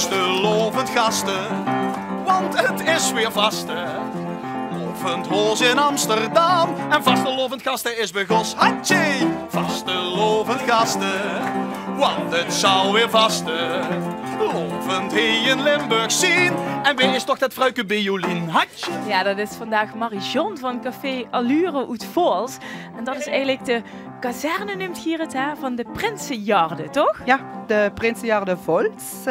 Vastelovend gasten, want het is weer vaste. Lovend Hoos in Amsterdam en vastelovend gasten is bij Gos. Hatje! Vastelovend gasten, want het zou weer vasten. Lovend hij in Limburg zien en wie is toch dat vrouwke bij Jolien? Hatje! Ja, dat is vandaag Marijon van Café Allure uit Vols. En dat is eigenlijk de kazerne, noemt hier het, hè, van de Prinsenjarde, toch? Ja, de Prinsenjarde Vols,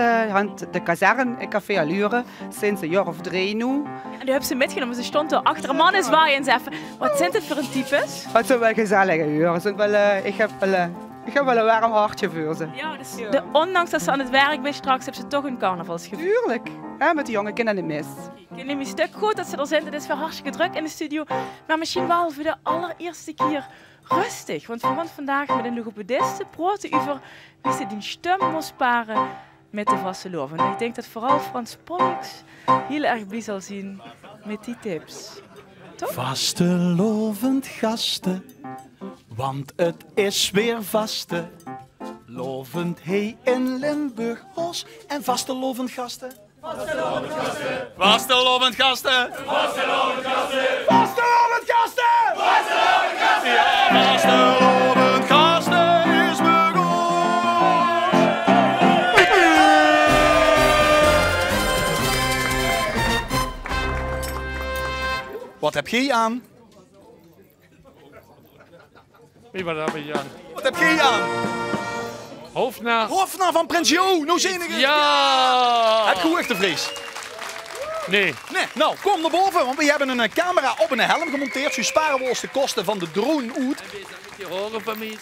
de kazerne en Café Allure, sinds een jaar of 3 nu. En die hebben ze metgenomen, ze stond er achter een man en zwaaien en zei: wat zijn het voor een types? Het zijn wel gezellige uren. Ik heb wel een warm hartje voor ze. Ja, dus ondanks dat ze aan het werk zijn straks, hebben ze toch een carnavalsgevoel. Tuurlijk, ja, met de jonge kinderen niet mis. Ik neem een stuk goed dat ze er zijn, het is weer hartstikke druk in de studio. Maar misschien wel voor de allereerste keer rustig. Want we gaan vandaag met een logopediste praten over wie ze die stem moest sparen met de vastelovend. En ik denk dat vooral Frans Pollux heel erg blij zal zien met die tips. Toch? Vastelovend gasten, want het is weer vaste. Lovend hij in Limburg Os en vastelovend gasten. Vastelovend gasten! Vastelovend gasten! Vastelovend gasten! Vastelovend gasten! Vastelovend gasten! Ja, vastelovend gasten is begonnen! Wat heb jij aan? Wie was dat met Jan? Wat heb jij aan? Hofna. Hofna van Prins Jo, nou zie ik. Ja! Heb je goed echt de vrees? Nee. Nee, nou kom naar boven, want we hebben een camera op een helm gemonteerd. Zo sparen we ons de kosten van de drone uit. Die horen van mij.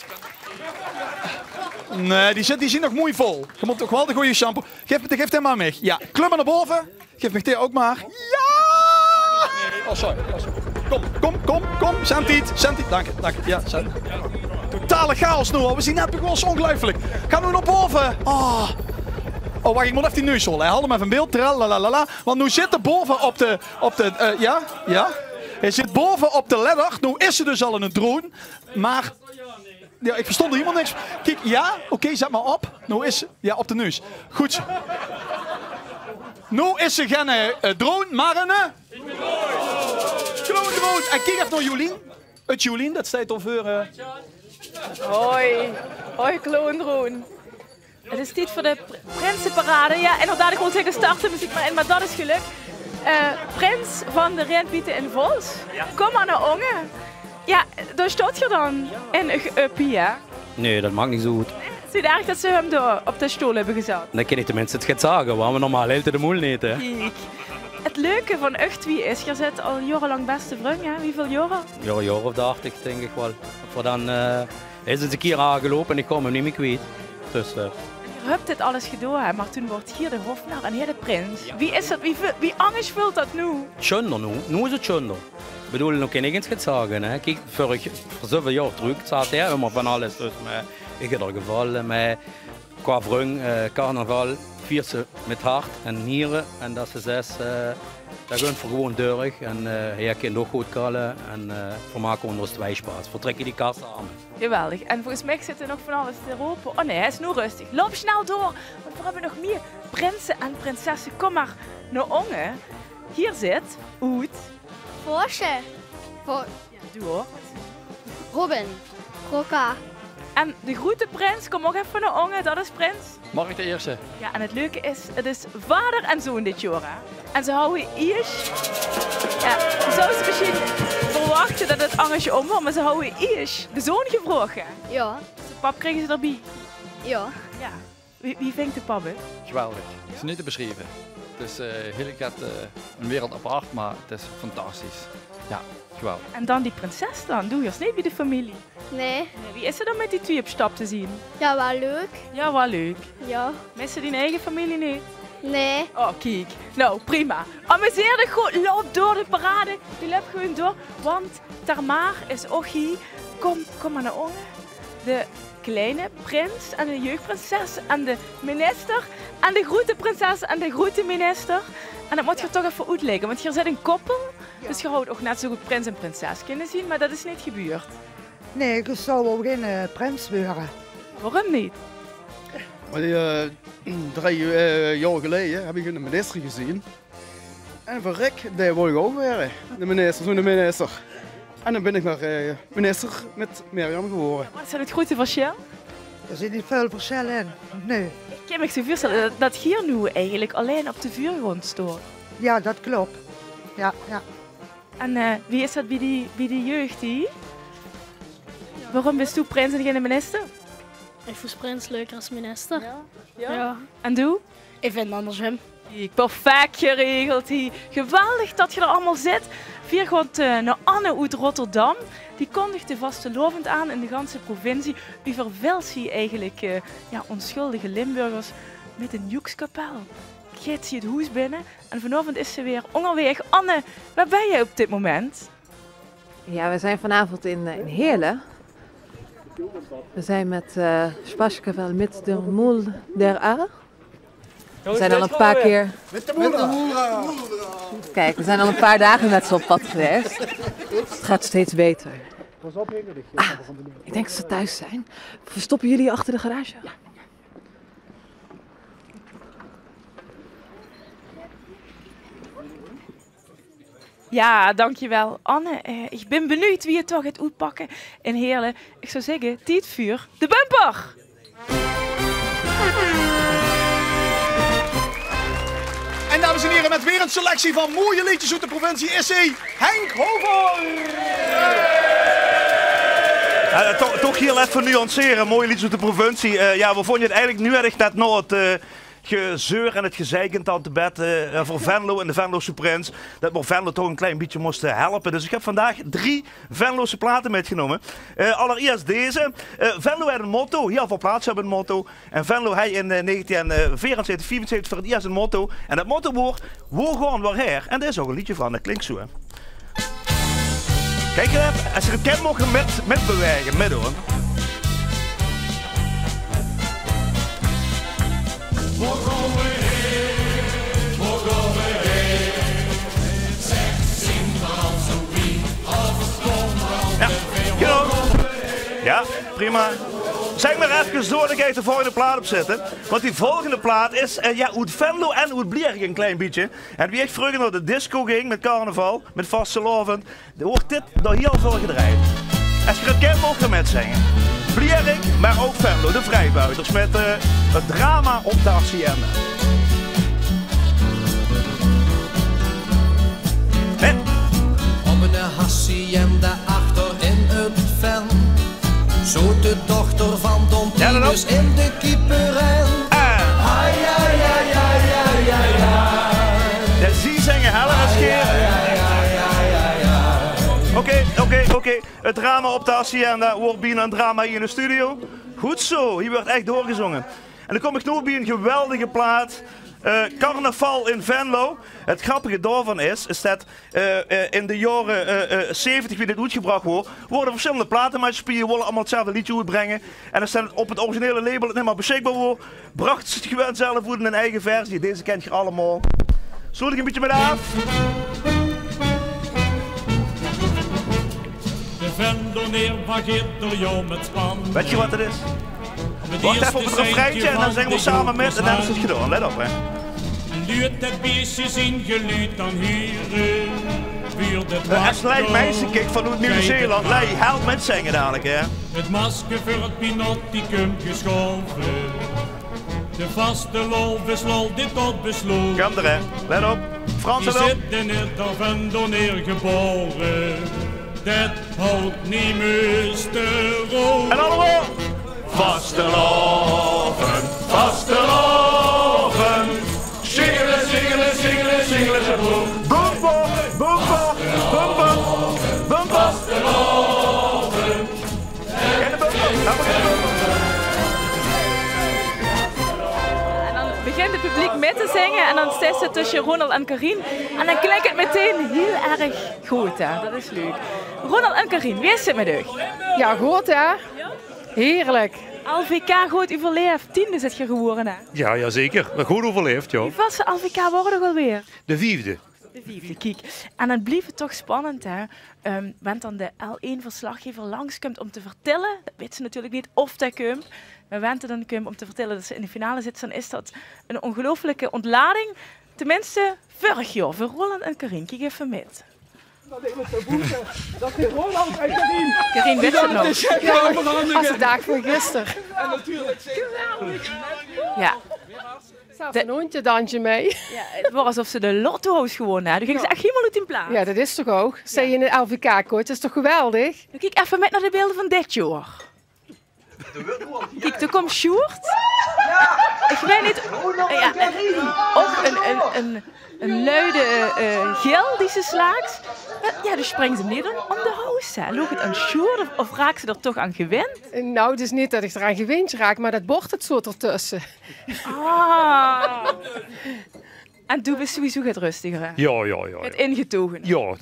Nee, die zien nog mooi vol. Je moet toch wel de goede shampoo. Geef hem maar mee. Ja, klim maar naar boven. Geef me die ook maar. Ja! Oh, sorry. Kom. Santiet. Dank je. Ja, Santiet. Totale chaos nu al. We zien net begonnen, ongelooflijk. Ga nu naar boven. Oh, wacht, ik moet even die neus holen. Haal hem even in beeld. Tralalala. Want nu zit er boven op de ja. Hij zit boven op de ladder. Nu is ze dus al in een drone. Maar ja, ik verstond er helemaal niks. Kijk, ja, oké, zet maar op. Nu is ze, ja, op de neus. Goed. Nu is ze geen drone, maar een drone. En kijk even naar Jolien. Het Jolien, dat staat over. Hoi, kloondroen. Het is tijd voor de Prinsenparade. Ja, inderdaad, ik wil zeggen starten muziek maar in, maar dat is geluk. Prins van de Rijnpieten in Vols. Ja. Kom maar naar Ongen. Ja, daar staat je dan. En een uppie, hè? Nee, dat maakt niet zo goed. Zie je eigenlijk dat ze hem daar op de stoel hebben gezet? Dan kan ik tenminste het gaan zeggen, waar we normaal heel de moel niet. Hè. Kijk. Het leuke van Uchtwie is, je zit al jarenlang beste vriend, hè? Wie veel jaren? Ja, een jaar of 80 denk ik wel. Voor dan is het een keer aangelopen en ik kom hem niet meer kwijt. Dus, Je hebt dit alles gedaan, hè? Maar toen wordt hier de hofnar en hier de prins. Ja. Wie is dat? Wie angst vult dat nu? Tjunder nu. Nu is het tjunder. Ik bedoel, nog kan ik eens gaan zeggen. Hè. Kijk, voor zoveel jaar terug zat hij immer van alles. Dus ik heb er gevallen met qua vriend, carnaval, vier ze met hart en nieren. En dat ze zes, dat gaan we gewoon door. En hij kan nog goed kallen en we maken onder ons twee spaas. Vertrekken die kast samen. Geweldig. En volgens mij zit er nog van alles te roepen. Oh nee, hij is nu rustig. Loop snel door, want we hebben nog meer prinsen en prinsessen. Kom maar naar Ongen. Hier zit Oet. Porsche. Ja, doe hoor. Robin. Roka. En de grote prins, kom ook even naar Ongen, dat is prins. Mag ik de eerste? Ja, en het leuke is, het is vader en zoon dit jaar. Hè? En ze houden eerst. Ja, je zou ze misschien verwachten dat het angstje omhoort, maar ze houden eerst de zoon gevraagd. Ja. De pap kregen ze erbij. Ja. Ja. Wie vindt de pap, hè? Geweldig. Het is niet te beschrijven. Het is een wereld apart, maar het is fantastisch. Ja, geweldig. En dan die prinses dan, doe je eens niet bij de familie. Nee. Wie is er dan met die twee op stap te zien? Ja, wel leuk. Ja, wel leuk. Ja. Missen die eigen familie niet? Nee. Oh, kijk. Nou, prima. Amuseer je goed. Loop door de parade. Je loopt gewoon door. Want Termaar is ook hier. Kom maar naar Ongen. De kleine prins en de jeugdprinses en de minister. En de grote prinses en de grote minister. En dat moet je toch even uitleggen. Want hier zit een koppel. Dus je houdt ook net zo goed prins en prinses kunnen zien. Maar dat is niet gebeurd. Nee, ik zou wel geen prins worden. Waarom niet? Maar 3 jaar geleden heb ik een minister gezien. En verrek, daar wil ik ook weer. De minister. En dan ben ik maar minister met Mirjam geworden. Wat is het grote verschil? Er zit niet veel verschil in. Nee. Ik kan me zo voorstellen dat hier nu eigenlijk alleen op de vuurgrond staat. Ja, dat klopt. Ja. En wie is dat bij die jeugd hier? Waarom bent u prins en geen minister? Ik vind prins leuker als minister. Ja. En doe? Ik vind het andersom. Perfect geregeld hier. Geweldig dat je er allemaal zit. Vier gaat naar Anne uit Rotterdam. Die kondigde vastelovend aan in de ganse provincie. U verwelst hier eigenlijk onschuldige Limburgers met een joekskapel. Gaat ze het huis binnen en vanavond is ze weer onderweg. Anne, waar ben je op dit moment? Ja, we zijn vanavond in Heerlen. We zijn met Spaschkevel met de Moel der A. We zijn al een paar keer... Met de moeder! Kijk, we zijn al een paar dagen met ze op pad geweest. Het gaat steeds beter. Ik denk dat ze thuis zijn. Verstoppen jullie achter de garage? Ja. Ja, dankjewel Anne. Ik ben benieuwd wie het toch gaat uitpakken in Heerlen. Ik zou zeggen, tijd voor de bumper! En dames en heren, met weer een selectie van mooie liedjes uit de provincie is hij, Henk Hover! Toch heel even nuanceren, mooie liedjes uit de provincie. We vonden het eigenlijk nu erg net nog het gezeur en het gezeik in het bed voor Venlo en de Venlose Prins. Dat we Venlo toch een klein beetje moesten helpen. Dus ik heb vandaag 3 Venlose platen metgenomen. Allereerst deze. Venlo heeft een motto. Heel veel plaatsen hebben een motto. En Venlo heeft in 1974, 75 voor het eerst een motto. En dat motto wordt, waar gaan we her? En daar is ook een liedje van, dat klinkt zo. Hè. Kijk je dat? Als je het kent mogen met bewegen, met hoor. Ja, prima. Zeg maar even door, dan ga je de volgende plaat opzetten. Want die volgende plaat is uit Venlo en uit Blierig een klein beetje. En wie echt vroeger naar de disco ging met carnaval, met vastelovend, dan wordt dit door heel veel gedraaid. Als je het kent, mogen we met zingen. Blierig, maar ook Venlo, de vrijbuiters, met het drama op de hacienda. Op de hacienda achter in het ven. Zo de dochter van Don Tinus in de kieperij. Dat zie je zingen, Helen Scheren. Oké. Het drama op de hacienda wordt bijna een drama hier in de studio. Goed zo, hier wordt echt doorgezongen. En dan kom ik nu bij een geweldige plaat. Carnaval in Venlo. Het grappige daarvan is dat in de jaren 70, wie dit uitgebracht wordt, worden verschillende platenmaatschappijen willen allemaal hetzelfde liedje uitbrengen. En als het op het originele label het niet meer beschikbaar wordt, bracht ze het gewoon zelf uit in een eigen versie. Deze kent je allemaal. Sluit ik een beetje met af. De Venloneer wageert door jou met span. Weet je wat het is? Wacht even op het refreintje en dan zingen we samen met en dan is het gedaan. Let op hè. Nu het beestje zien geluid dan hier. Het lijkt meisje kijk vanuit Nieuw-Zeeland. Help met zingen dadelijk hè. Het masker voor het pinotticum geschoven. De vaste lol beslol dit tot besloten. Kom er hè. Let op. Frans Je let op. zit in het of Venloneer geboren. Dat houdt niet meer te rood. En allemaal. Vasteloven, vasteloven. Singelen, singelen, singelen, singelen ze boem. Bumper, bumper, bumper, bumper. Vasteloven. En de bumper. En dan begint het publiek met te zingen en dan staat ze tussen Ronald en Karin. En dan klinkt het meteen heel erg goed hè, dat is leuk. Ronald en Karin, wie is het met u? Ja, goed hè? Heerlijk. LVK goed overleefd, 10e is het geworden hè? Ja, zeker. Goed overleefd, ja. Wie was de LVK worden ook alweer? De 5e. De 5e, kijk. En dan blijft het toch spannend, hè. Want dan de L1-verslaggever langskomt om te vertellen, dat weet ze natuurlijk niet of dat komt, maar wanneer dan komt om te vertellen dat ze in de finale zit, dan is dat een ongelooflijke ontlading. Tenminste, vorig jaar, voor Roland en Karin. Kijk even met. Dat is Roland en Karin. Karin, weet je nog? Ja, als de dag van gisteren. En natuurlijk. Ja. Staat een hondje-dansje mee. Ja, het was alsof ze de lotto's gewonnen hadden. Toen ging ze echt helemaal uit in plaats. Ja, dat is toch ook? Zei je in het LVK-coach, dat is toch geweldig? Dan kijk even met naar de beelden van dit jaar. Kijk, toen komt Sjoerd. Ik weet niet... Ja, ook een luide gil die ze slaakt. Ja, dus springt ze niet om de house. Loop het aan Sjoerd of raakt ze er toch aan gewend? Nou, het is niet dat ik eraan gewend raak, maar dat bord het zo ertussen. Ah. En toen was sowieso het rustiger, hè? Ja. Het ingetogen. Ja,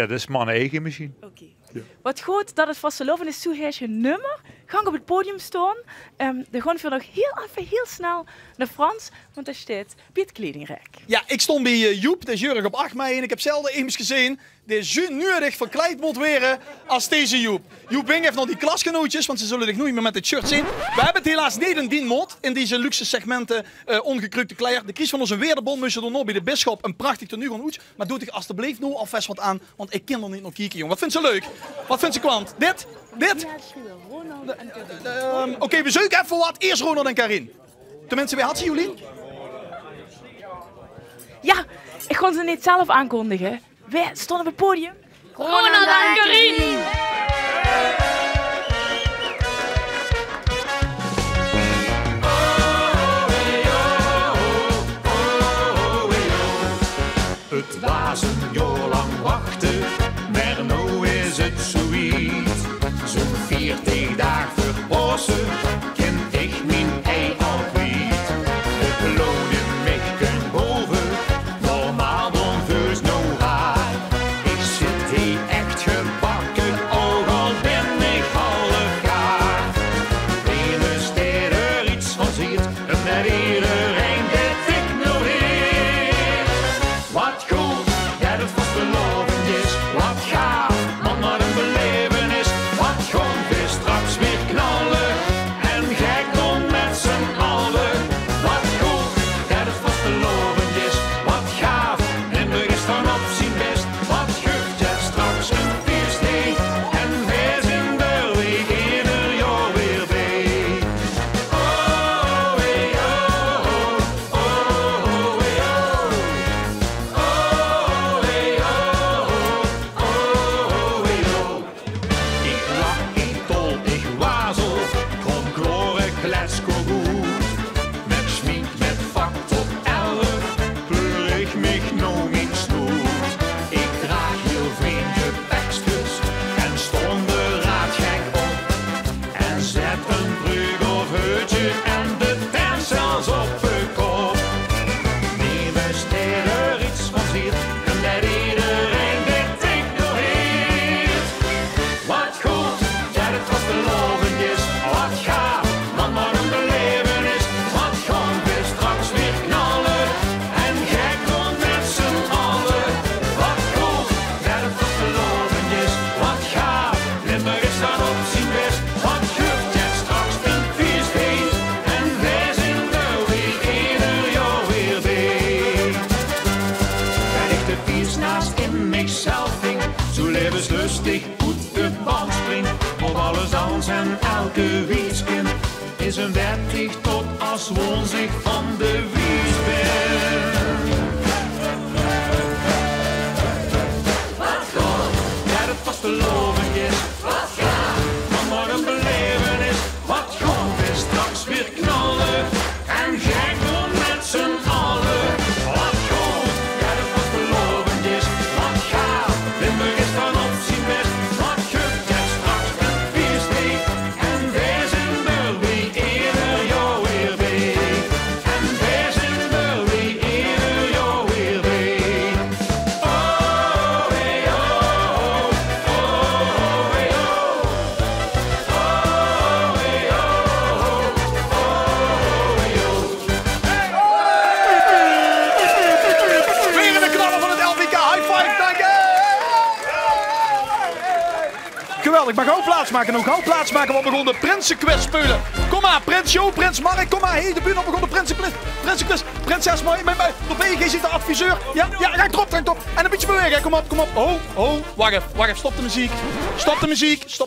dat is mijn eigen misschien. Oké. Ja. Wat goed dat het vasteloven is, zo heet je nummer. Gang op het podium staan. Dan gaan we nog heel snel naar Frans, want daar staat bij het kledingrek. Ja, ik stond bij Joep, dat is Jurg op 8 mei en ik heb zelden eens gezien. Die is zo nurig verkleid moet worden als deze Joep. Joep Wing heeft nog die klasgenootjes, want ze zullen zich nooit meer met het shirt zien. We hebben het helaas niet in die mod, in deze luxe segmenten ongekrukte kleier. De kies van onze weerbond moest er nog bij de bisschop een prachtig tenue gaan uit. Maar doe zich alsjeblieft nu alvast wat aan, want ik kan er niet nog kijken, jong. Wat vindt ze leuk? Wat vindt ze kwant? Dit? Oké, we zoeken even wat. Eerst Ronald en Karin. Tenminste, wie had ze, Jolien? Ja, ik kon ze niet zelf aankondigen. Wij stonden op het podium. Ronald en Karin! Het was een jaar lang wachten, maar nu is het zoiets. Zo'n 40 dagen verpozen, ken ik mijn ei al kwijt. De belonen mij kunnen boven, normaal dan veus nou raar. Ik zit hier echt gebakken, ook al ben ik half gaar. Ene steed er iets van ziet, en met iedereen dat ik nog heer. Wat goed, dat het vast beloven is, wat gaaf, man wat een belevenis. Wat gewoon weer straks weer knallen, en gek dan met z'n allen. Wat goed, dat het vast beloven is, wat gaaf, en we is dan op zijn best. Wat guft het straks een feestdag, en wij zijn er weer ieder jaar weer bij. Oh, hey, oh, oh, oh, hey, oh. Oh, hey, oh, oh, hey, oh. Ik lach, ik tol, ik wazel, kom gloren, kletsko goed. Met schmink, met vak tot 11, pleur ik mich nou mijn snoet. Ik draag heel vriendje tekstjes en stond de raad gek op. En zet een brug of heutje en de tent zelfs op de kop. Niemand steed er iets van ziet en met iedereen dit ik nog heet. Wat goed, dat het vast belovend is, wat gaaf, man wat een belevenis. Wat gewoon weer straks weer knallen, en gek dan met z'n allen. Wat goed, dat het vast belovend is, wat gaaf, Limburg is dan op zijn best. Wat guft het straks een feestfeest, en wij zijn er weer ieder jaar weer bij. Ben ik de fiets naast in mijzelf ving, zo levenslustig goed de band springt. Op alles dans en elke wieskin is een wettig tot als woonzicht van de wiesbel. Wat goed, dat het vast belovend is, wat gaaf, man wat een belevenis. Wat gewoon weer straks weer knallen, en gek doen met z'n allen. Wat goed, dat het vast belovend is, wat gaaf, Limburg is dan op zijn best. Wat guft het straks een feestdag, en wij zijn er weer ieder jaar weer bij. En wij zijn geweldig. Maar gauw plaatsmaken nog. Gauw plaatsmaken, want we begonnen de Prinsenquiz spelen. Kom maar, Prins Jo, Prins Mark, kom maar. Hey, de buurt op begonnen de Prinsenquiz. Prinses Mooi, met mij. De BG zit de adviseur. Ja, raak erop. En een beetje bewegen. Kom op. Oh, wacht even. Stop de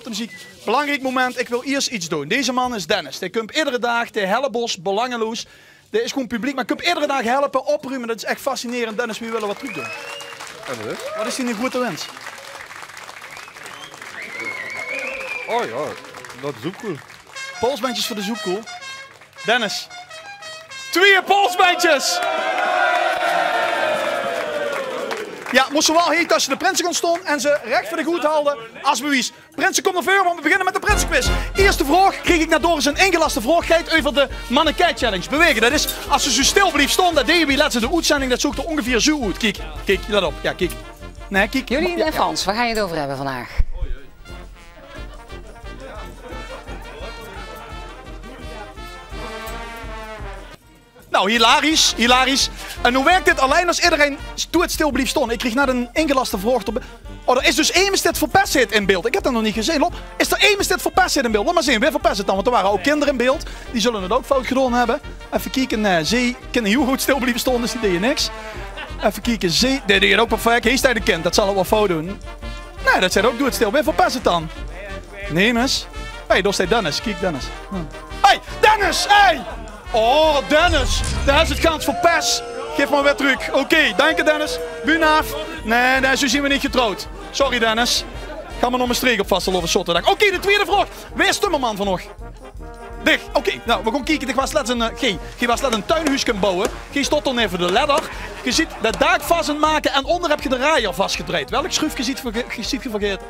muziek. Belangrijk moment, ik wil eerst iets doen. Deze man is Dennis. Die komt iedere dag, de Hellebos, belangeloos. Dit is gewoon publiek, maar ik kom iedere dag helpen, opruimen. Dat is echt fascinerend. Dennis, we willen wat terug doen. Wat is die nu grote wens? Oh ja, dat is ook cool. Polsbandjes voor de zoekkoel. Dennis. 2 polsbandjes! Ja, moesten wel heet als je de prinsen kon staan en ze recht voor de goed houden als bewijs. Prinsen, kom naar voren, want we beginnen met de Prinsenquiz. Eerste vraag kreeg ik naar Doris een ingelaste vraag. Gaat over de Mannekei Challenge. Bewegen, dat is als ze zo stil blijft staan, dat deed je bij laatste de uitzending, dat zoekt er ongeveer zo uit. Kijk, let op. Ja, kijk. Nee, kijk. Jullie en Frans, waar ga je het over hebben vandaag? Nou, hilarisch. En hoe werkt dit alleen als iedereen stil blijft staan? Ik kreeg net een ingelaste vraag. Oh, er is dus één mistet voor persit in beeld. Ik heb dat nog niet gezien. Lop. Is er één mistet voor persit in beeld? Laat maar zien, weer voor persit dan. Want er waren ook kinderen in beeld. Die zullen het ook fout gedaan hebben. Even kijken. Zee. Kunnen heel goed stil blijven staan, dus die deed je niks. Even kijken. Zee. Die deed je ook perfect. Hier staat de kind. Dat zal het wel fout doen. Nee, dat zei ook. Doe het stil. Weer voor persit dan. Nee, mis. Hé, daar staat Dennis. Kijk, Dennis. Hey, Dennis! Hey! Oh, Dennis! Daar is het kans voor pers. Geef maar weer terug. Oké, dank je Dennis. Bunaaf. Nee, zo zien we niet getrouwd. Sorry Dennis. Ga maar nog een streek op vast over Sotterdag. Oké, de tweede vraag. Wie is Tummerman van nog? Dicht. Oké, nou, we gaan kijken. Ik was net een tuinhuis kunnen bouwen. Je stond dan even de ladder. Je ziet de dak vast aan maken en onder heb je de raaier vastgedraaid. Welk schroefje ziet je vergeten?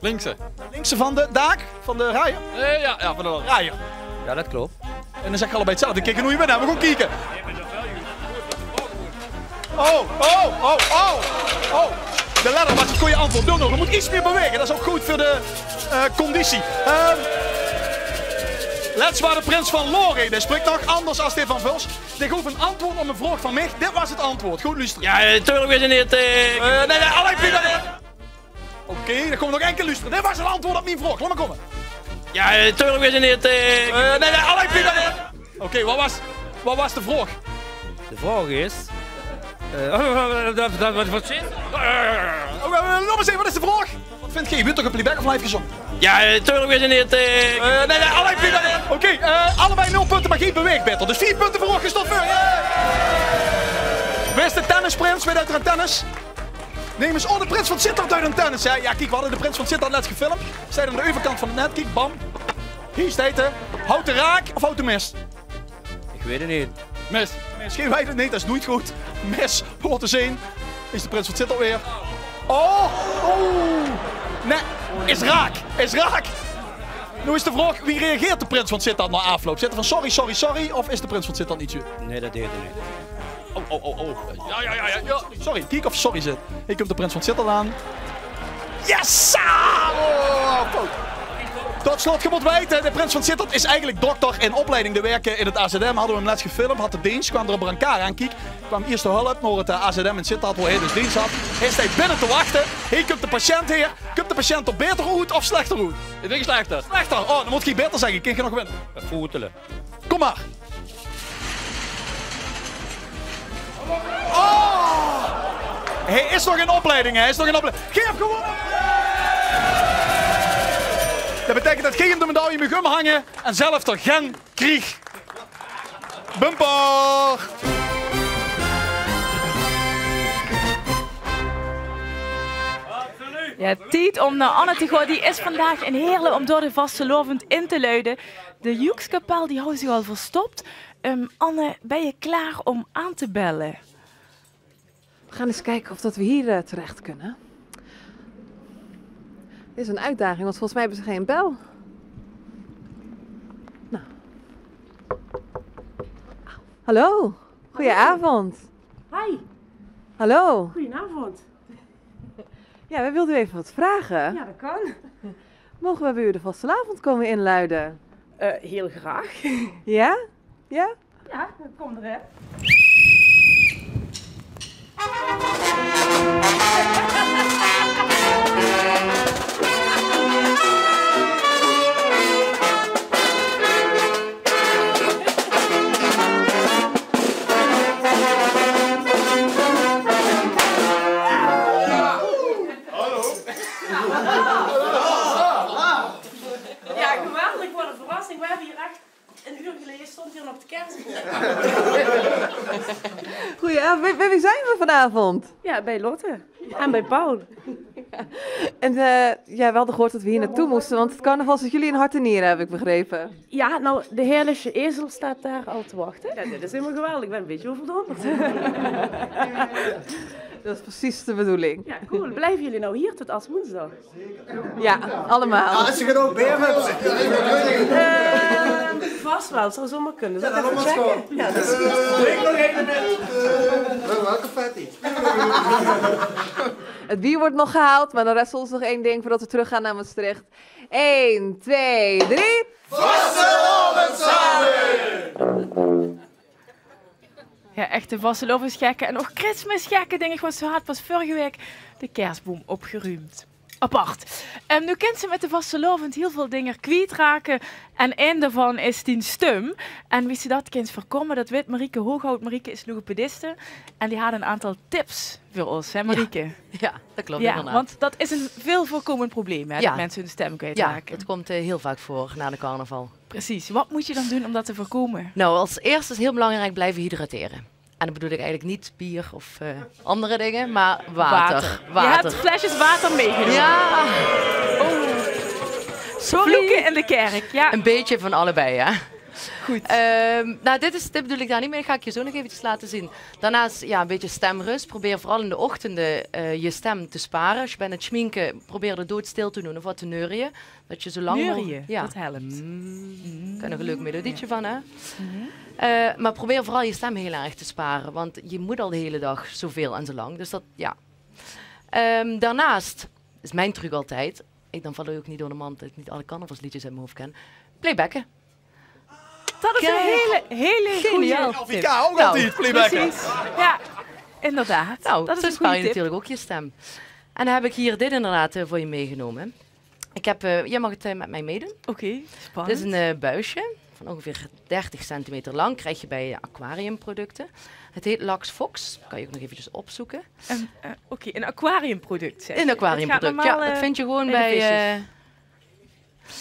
Linkse. Linkse van de dak? Van de raaier? Ja, van de raaier. Ja, dat klopt. En dan zeg je allebei hetzelfde. Kijk hoe je bent. We gaan kijken. Oh. De ladder, wat is het goede antwoord? Doe nog. We moeten iets meer bewegen. Dat is ook goed voor de conditie. Let's waar de prins van Lore. Die spreekt nog anders als dit van Vuls. Die gaf een antwoord op een vraag van mij. Dit was het antwoord. Goed luisteren. Ja, natuurlijk is het niet. Nee, alleen Pieter. Oké, dan komen we nog één keer luisteren. Dit was het antwoord op mijn vraag. Laat maar komen. Ja, natuurlijk is het niet. Nee, alleen Pieter. Oké, wat was de vraag? De vraag is... Wat zit? Nog eens even, wat is de vraag? Wat vind je? Je bent toch een playback of live gezongen? Ja, natuurlijk is het niet. Nee, alleen Pieter. Oké, allebei 0 punten, maar geen beweegbetter. Dus 4 punten voor gestopt voor. Waar is de tennisprins? Weet je uit tennis? Neem eens, de prins van Sittard uit een tennis. Ja, kijk, we hadden de prins van Sittard net gefilmd. Zij aan de overkant van het net, kijk, bam. Hier staat hij. Houd de raak of houd de mis? Ik weet het niet. Mis. Geen wijde, nee, dat is nooit goed. Mis, hoort te zien. Is de prins van Sittard weer. Oh. Nee, is raak. Nu is de vraag, wie reageert de prins van Sittard na afloop? Zit er van sorry, of is de prins van Sittard niet zo? Nee, dat deed hij niet. Oh. Ja. Sorry, kijk of sorry zit. Hier komt de prins van Sittard aan. Yes! Tot slot, je moet weten, de prins van Sittard is eigenlijk dokter in opleiding. De werken in het AZM hadden we hem net gefilmd. Had de dienst, kwam er op een kaar aan. Kijk, kwam eerst de hulp naar het AZM in Sittard, waar hij dus dienst had. Hij staat binnen te wachten. Hier komt de patiënt hier. Komt de patiënt op beter uit of slechter uit? Ik denk slechter. Slechter? Oh, dan moet je beter zeggen. Kun je nog winnen? Voetelen. Kom maar. Oh! Hij is nog in opleiding, Geef gewoon! Dat betekent dat geen de medaille met gum hangen en zelf er geen krieg. Bumper! Ja, tijd om naar Anne te gaan. Die is vandaag een heerlijk om door de vastelovend in te luiden. De Joekskapel die houdt zich al verstopt. Anne, ben je klaar om aan te bellen? We gaan eens kijken of dat we hier terecht kunnen. Dit is een uitdaging, want volgens mij hebben ze geen bel. Nou. Hallo, goedenavond. Hi. Hallo. Goedenavond. Ja, we wilden u even wat vragen. Ja, dat kan. Mogen we bij u de vastelavond komen inluiden? Heel graag. Ja? Ja? Ja, kom erin. stond hier nog de kerstboom. Goeie, bij wie zijn we vanavond? Ja, bij Lotte. En bij Paul. En we hadden gehoord dat we hier naartoe moesten, want het carnaval zit jullie in hart en nieren, heb ik begrepen. Ja, nou, de heerlijke ezel staat daar al te wachten. Ja, dit is helemaal geweldig. Ik ben een beetje overdonderd. Dat is precies de bedoeling. Ja, cool. Blijven jullie nou hier tot als woensdag? Ja, allemaal. Ja, ze gaan ook weer hebben. Vast wel, zou zomaar kunnen. Zal ik even checken? Ja, dat is goed. Drink nog even met. Welke fatty. Het bier wordt nog gehaald, maar dan rest ons nog één ding voordat we terug gaan naar Maastricht. 1, 2, 3. Vastelovend samen! Ja, echte vastelovensgekken en ook Christmasgekken, denk ik, want zo had pas vorige week de kerstboom opgeruimd. Apart. Nu kent ze met de vastelovend heel veel dingen kwijtraken en een daarvan is die stem. En wie ze dat kind voorkomen, dat weet Marieke Hooghout. Marieke is logopediste en die had een aantal tips voor ons, hè Marieke? Ja, dat klopt Ja, inderdaad. want dat is een veel voorkomend probleem, hè, dat mensen hun stem kwijtraken. Ja, het komt heel vaak voor na de carnaval. Precies. Wat moet je dan doen om dat te voorkomen? Nou, als eerste is heel belangrijk blijven hydrateren. En dan bedoel ik eigenlijk niet bier of andere dingen, maar water. Je hebt flesjes water meegenomen. Ja. Vloeken in de kerk, ja. Een beetje van allebei, ja. Goed. Nou, dit bedoel ik daar niet mee. Dat ga ik je zo nog eventjes laten zien. Daarnaast, ja, een beetje stemrust. Probeer vooral in de ochtenden je stem te sparen. Als je bent aan het schminken, probeer er doodstil te doen of wat te neurien. Dat je zo lang Neurien, ja. dat helpt. Kan er een leuk melodietje van, hè? Maar probeer vooral je stem heel erg te sparen. Want je moet al de hele dag zoveel en zo lang. Dus dat, ja. Daarnaast is mijn truc altijd... Dan val ik ook niet door de mand dat ik niet alle carnavalsliedjes uit mijn hoofd ken. Playbacken. Dat is een hele geniaal goede LVK ook altijd, playbacken. Precies. Ja, inderdaad. Nou, dat is zo een spaar goede je tip. natuurlijk ook je stem. En dan heb ik hier dit inderdaad voor je meegenomen. Ik heb, jij mag het met mij meedoen. Oké, spannend. Dit is een buisje van ongeveer 30 centimeter lang. Krijg je bij aquariumproducten. Het heet Lux Fox. Kan je ook nog eventjes opzoeken. Oké, een aquariumproduct. Zeg. Een aquariumproduct, ja. Dat vind je gewoon bij...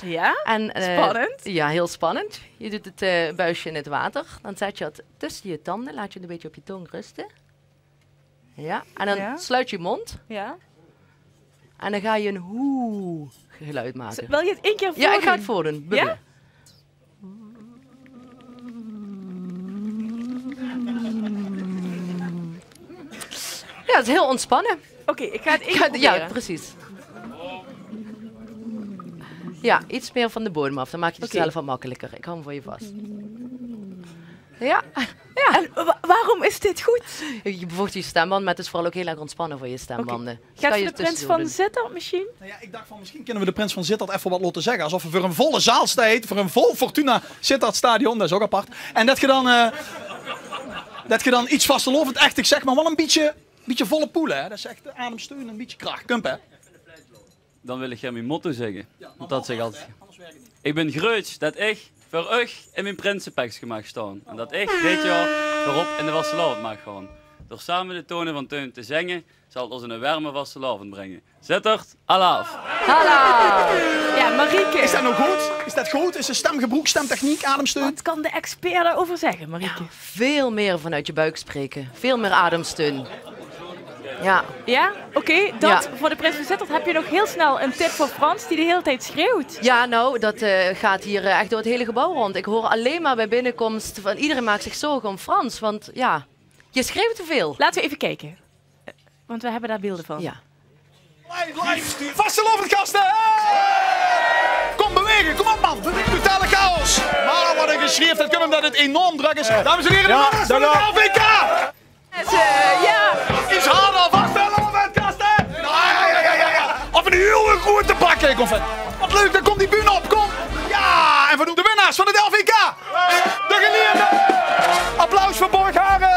ja, en, spannend. Ja, heel spannend. Je doet het buisje in het water. Dan zet je het tussen je tanden. Laat je het een beetje op je tong rusten. Ja, en dan sluit je mond. Ja. En dan ga je een hoe geluid maken. Wil je het één keer voordoen? Ja, ik ga het voordoen. Ja? Ja, het is heel ontspannen. Oké, ik ga het één keer proberen. Ja, precies. Ja, iets meer van de bodem af. Dan maak je het zelf wat makkelijker. Ik hou hem voor je vast. Ja. En waarom is dit goed? Je bevoegt je stembanden, maar het is vooral ook heel erg ontspannen voor je stembanden. Dus Gaat voor de Prins van Sittard misschien? Nou ja, ik dacht van misschien kunnen we de Prins van Sittard even wat laten zeggen. Alsof we voor een volle zaal staat, voor een vol Fortuna Sittard stadion, dat is ook apart. En dat je dan iets vastelovend echt, ik zeg maar wel een beetje volle poelen. Hè? Dat is echt ademsteun en een beetje kracht. Kump, hè? Dan wil ik jij mijn motto zeggen. Want dat zeg ik altijd. Ik ben groot dat ik voor u in mijn prinsenpekje mag staan. En dat ik dit jaar voorop in de vastelovend mag gaan. Door samen de tonen van Teun te zingen, zal het ons een warme vastelovend brengen. Sittard, alaaf. Hallo! Ja, Marieke. Is dat nou goed? Is dat goed? Is de stemgebruik, stemtechniek, ademsteun? Wat kan de expert daarover zeggen, Marieke? Ja, veel meer vanuit je buik spreken. Veel meer ademsteun. Ja. Ja? Oké, dat voor de Prins van Sittard heb je nog heel snel een tip voor Frans die de hele tijd schreeuwt. Ja, nou, dat gaat hier echt door het hele gebouw rond. Ik hoor alleen maar bij binnenkomst van iedereen maakt zich zorgen om Frans. Want ja, je schreeuwt te veel. Laten we even kijken. Want we hebben daar beelden van. Ja. Live! Vastelovend gasten! Hey! Kom bewegen, kom op man! Totale chaos! Maar wat een geschreeuwd, dat kunnen dat het enorm druk is. Dames en heren, de manners van de LVK! Ja! Iets harder, vastelovend gasten! Ja. Of een heel goed te pakken, ik vet. Wat leuk, dan komt die bühne op, kom! Ja! En we doen de winnaars van het LVK! De geleerden! Applaus voor Borgharen!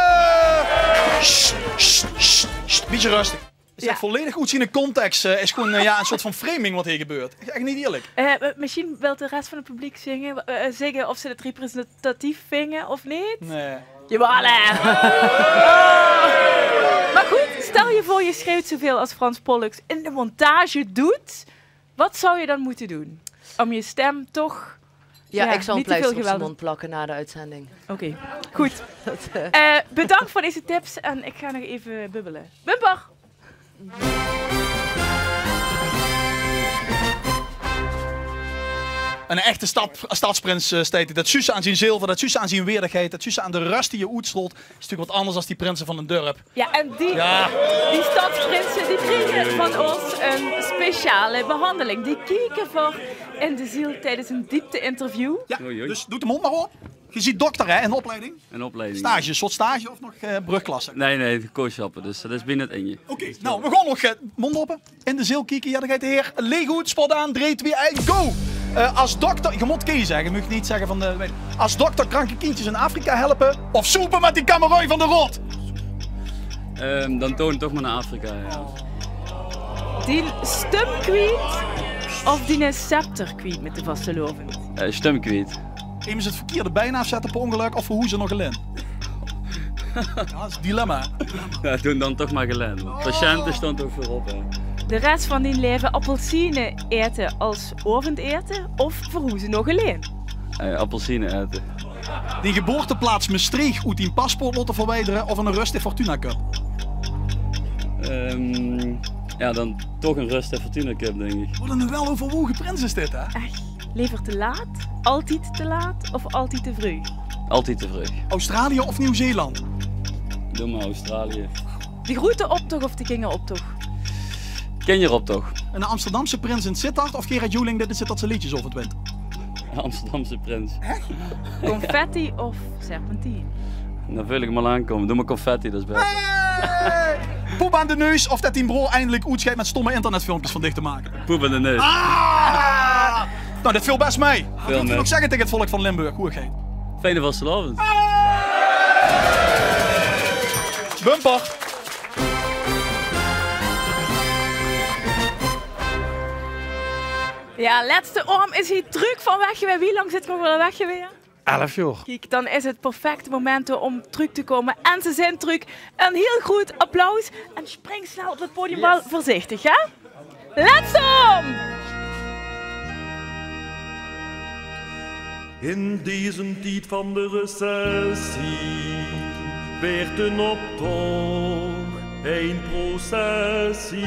Beetje rustig. Is dat volledig goed zien in context? Is gewoon een soort van framing wat hier gebeurt. Echt niet eerlijk. Misschien wil de rest van het publiek zeggen of ze het representatief vingen of niet? Nee. Jawel, hè! Maar goed, stel je voor je schreeuwt zoveel als Frans Pollux in de montage doet. Wat zou je dan moeten doen? Om je stem toch Ja, ik zal een niet te veel pleister op zijn geweld. mond plakken na de uitzending. Oké, goed. Bedankt voor deze tips en ik ga nog even bubbelen. Bumper! Een echte stadsprins staat hij. Dat zussen aan zijn zilver, dat zussen aan zijn weerdigheid, dat zussen aan de rust die je uitstolt, is natuurlijk wat anders dan die prinsen van een dorp. Ja, en die stadsprinsen die kregen van ons een speciale behandeling. Die keken voor in de ziel tijdens een diepte-interview. Ja, dus doe de mond maar op. Je ziet dokter hè, in de opleiding. Een opleiding. Stage, een soort stage of nog brugklasse? Nee, kooschappen, dus dat is binnen het inje. Oké, nou we gaan nog mond open. In de ziel kijken, ja dan gaat de heer Legoed, spot aan, 3, 2, 1, go! Als dokter, je moet kiezen zeggen, je moet niet zeggen van de... Als dokter kranke kindjes in Afrika helpen of soepen met die kamerooi van de rot? Dan toon toch maar naar Afrika, ja. Die stumkwiet of die scepterkwiet met de vaste loven? Stumkwiet. Even het verkeerde bijna afzetten per ongeluk of voor hoe ze nog alleen? Ja, dat is een dilemma. Ja, doen dan toch maar gelijk. Patiënten staan toch voorop, hè. De rest van die leven appelsine eten als avondeten of verhoezen nog alleen? Appelsine eten. Die geboorteplaats Maastricht uit die paspoort laten verwijderen of een rustig Fortuna Cup? Ja, dan toch een rustig Fortuna Cup, denk ik. Wat een weloverwogen prins is dit, hè? Echt? Liever te laat, altijd te laat of altijd te vroeg? Altijd te vroeg. Australië of Nieuw-Zeeland? Doe maar Australië. De grote optocht of de kingeroptocht? Ken je erop toch? Een Amsterdamse prins in Sittard of Gerard Joling dit zit dat zijn liedjes over het wint? Amsterdamse prins. Confetti of serpentine? Dan wil ik hem al aankomen. Doe maar confetti, dat is beter. Hey! Poep aan de neus of dat die bro eindelijk uitscheidt met stomme internetfilmpjes van dicht te maken? Poep aan de neus. Ah! Nou, dit viel best mee. Wat wil je nog zeggen tegen het volk van Limburg? Hoe geen? Fijne vastelavond. Bumper. Ja, laatste arm is hier terug van weg geweest. Wie lang zit ik nog wel weg geweest? 11 jaar. Kijk, dan is het perfecte moment om terug te komen. En ze zijn terug. Een heel goed applaus. En spring snel op het podium, wel voorzichtig, hè? Laatste arm! In deze tijd van de recessie werd een optocht een processie.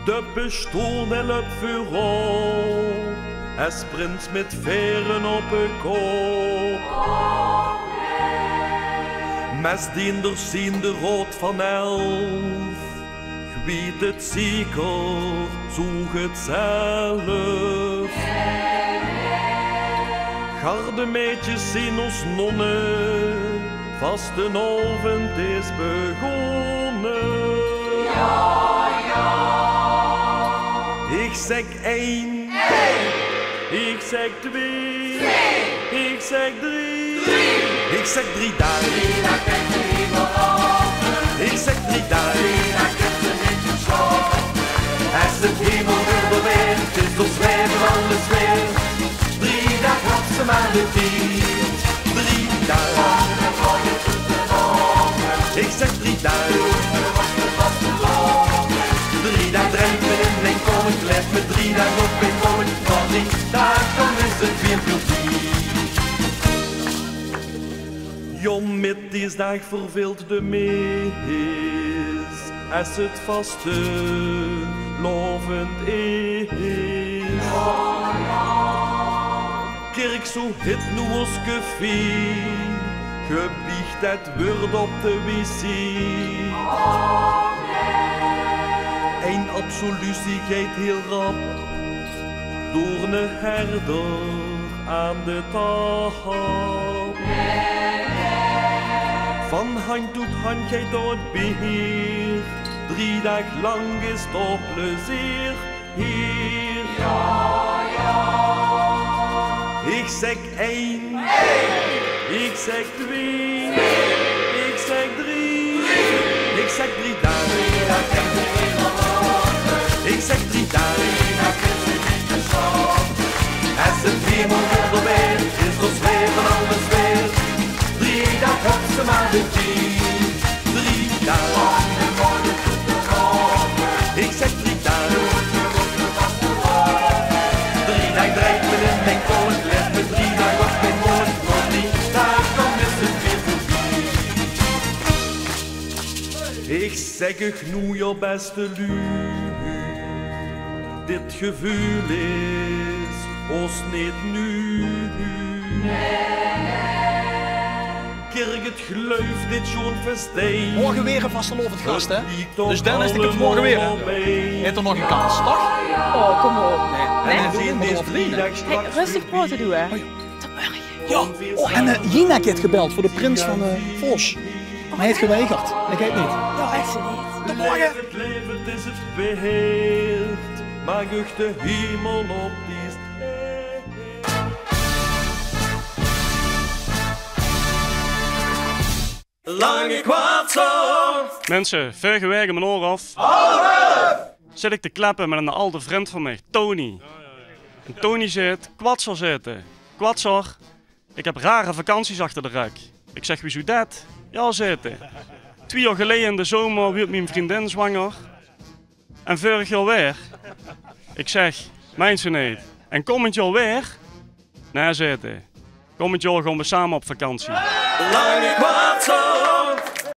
De pistool helpt vooral, es prins met veren op de kop. Mesdienders zien de rood van 11. Weet het zeker, zoek het zelf. Gardemeidjes zien ons nonnen, vast een avond is begonnen. Ik zeg 1, ik zeg 2, ik zeg 3, ik zeg 3 dagen. Ik zeg 3 dagen. Als het hemel wilde wind is, dan zwijven alles weer. 3 dagen had ze maar de tijd. 3 dagen. Ik zeg 3 dagen. 3 dagen drenkt me in en kom ik blijf met 3 dagen op en kom ik van 3 dagen, dan is het weer veel tijd. Jong met deze dag verveelt de mees, als het vaste lovend is. Kerk zo hit nu als café, gebiecht het woord op de wc. Een absolutie gaat heel rap, door een herder aan de tap. Van hand tot hand gaat het beheer, 3 dagen lang is toch plezier hier. Ik zeg 1, ik zeg 2, ik zeg 3, ik zeg 3 dagen. Ik zeg 3 dagen. Als het hemel wilde wind is, dan zweven alles weer. 3 dagen had ze maar de tijd. 3 dagen. Ik zeg 3 dagen. zeg ik nu je beste lu. Dit gevoel is ons niet nu. Kerk het geluif dit zo'n festijn. Morgen weer een vastelovend gast, hè? Dus Dennis, die komt morgen weer. Heeft er nog een kans, toch? Oh, kom op. Nee, Hey, rustig praten doen, hè. Ja, oh, en Jinek heeft gebeld voor de prins van Vos. Maar hij heeft geweigerd. Ik weet niet. Ja, echt niet. Tot morgen. Het leven is het beheerd, maar gucht de hemel op die is. Lange kwartslag. Mensen, vorige week mijn oor af. Zit ik te klappen met een oude vriend van mij, Tony. En Tony zegt, kwatser zitten. Kwatser, ik heb rare vakanties achter de rug. Ik zeg, wie zou dat? Ja, zitten. 2 jaar geleden in de zomer werd mijn vriendin zwanger. En vorig jaar weer. Ik zeg, mijn ze niet. En komend jaar weer? Nee, zitten. Komend jaar gaan we samen op vakantie. Lange kwartslag.